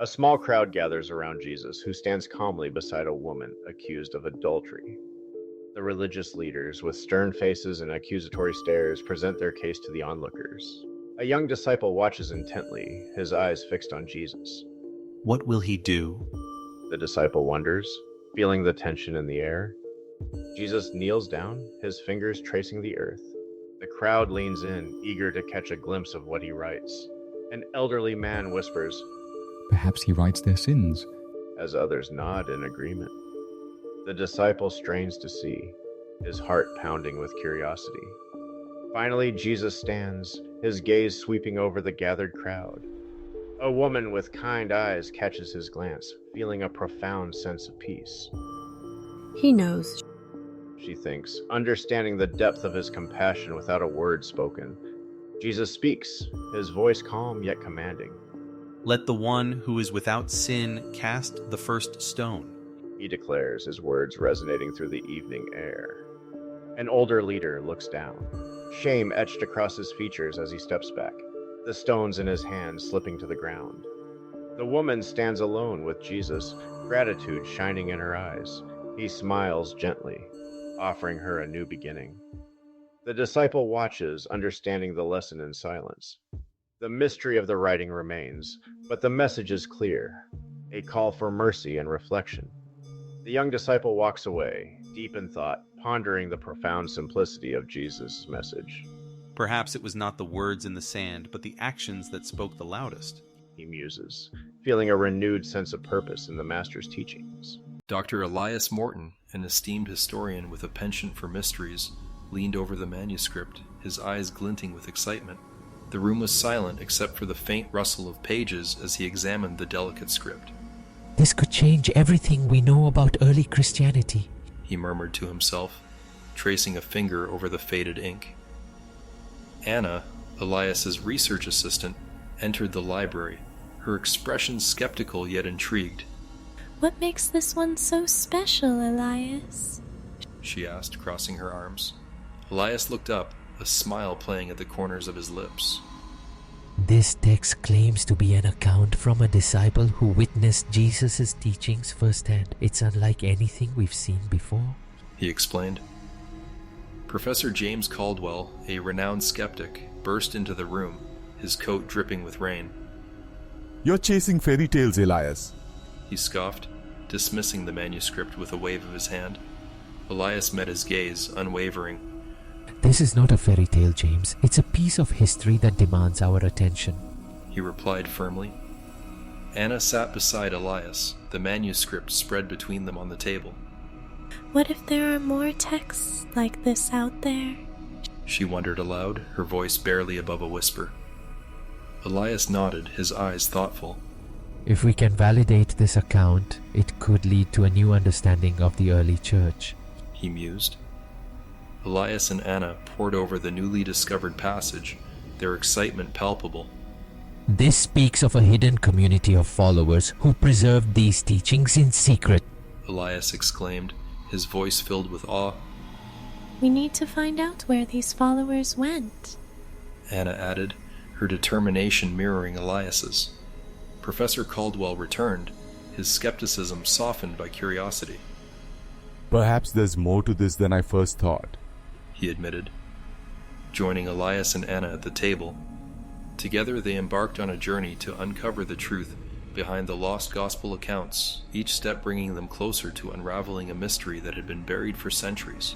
A small crowd gathers around Jesus, who stands calmly beside a woman accused of adultery. The religious leaders, with stern faces and accusatory stares, present their case to the onlookers. A young disciple watches intently, his eyes fixed on Jesus. What will he do? The disciple wonders, feeling the tension in the air. Jesus kneels down, his fingers tracing the earth. The crowd leans in, eager to catch a glimpse of what he writes. An elderly man whispers, Perhaps he writes their sins. as others nod in agreement. The disciple strains to see, his heart pounding with curiosity. Finally, Jesus stands, his gaze sweeping over the gathered crowd. A woman with kind eyes catches his glance, feeling a profound sense of peace. He knows. She thinks, understanding the depth of his compassion without a word spoken. Jesus speaks, his voice calm yet commanding. Let the one who is without sin cast the first stone. He declares, his words resonating through the evening air. An older leader looks down, shame etched across his features as he steps back, the stones in his hand slipping to the ground. The woman stands alone with Jesus, gratitude shining in her eyes. He smiles gently, offering her a new beginning. The disciple watches, understanding the lesson in silence. The mystery of the writing remains, but the message is clear, a call for mercy and reflection. The young disciple walks away, deep in thought, pondering the profound simplicity of Jesus' message. Perhaps it was not the words in the sand, but the actions that spoke the loudest. He muses, feeling a renewed sense of purpose in the Master's teachings. Dr. Elias Morton, an esteemed historian with a penchant for mysteries, leaned over the manuscript, his eyes glinting with excitement. The room was silent except for the faint rustle of pages as he examined the delicate script. This could change everything we know about early Christianity, He murmured to himself, tracing a finger over the faded ink. Anna, Elias's research assistant, entered the library, her expression skeptical yet intrigued. What makes this one so special, Elias? She asked, crossing her arms. Elias looked up, a smile playing at the corners of his lips. This text claims to be an account from a disciple who witnessed Jesus' teachings firsthand. It's unlike anything we've seen before, He explained. Professor James Caldwell, a renowned skeptic, burst into the room, his coat dripping with rain. You're chasing fairy tales, Elias. He scoffed, dismissing the manuscript with a wave of his hand. Elias met his gaze, unwavering. This is not a fairy tale, James. It's a piece of history that demands our attention, He replied firmly. Anna sat beside Elias, the manuscript spread between them on the table. What if there are more texts like this out there? She wondered aloud, her voice barely above a whisper. Elias nodded, his eyes thoughtful. If we can validate this account, it could lead to a new understanding of the early church, He mused. Elias and Anna pored over the newly discovered passage, their excitement palpable. This speaks of a hidden community of followers who preserved these teachings in secret. Elias exclaimed, his voice filled with awe. We need to find out where these followers went. Anna added, her determination mirroring Elias's. Professor Caldwell returned, his skepticism softened by curiosity. Perhaps there's more to this than I first thought, He admitted. Joining Elias and Anna at the table, together they embarked on a journey to uncover the truth behind the lost gospel accounts, each step bringing them closer to unraveling a mystery that had been buried for centuries.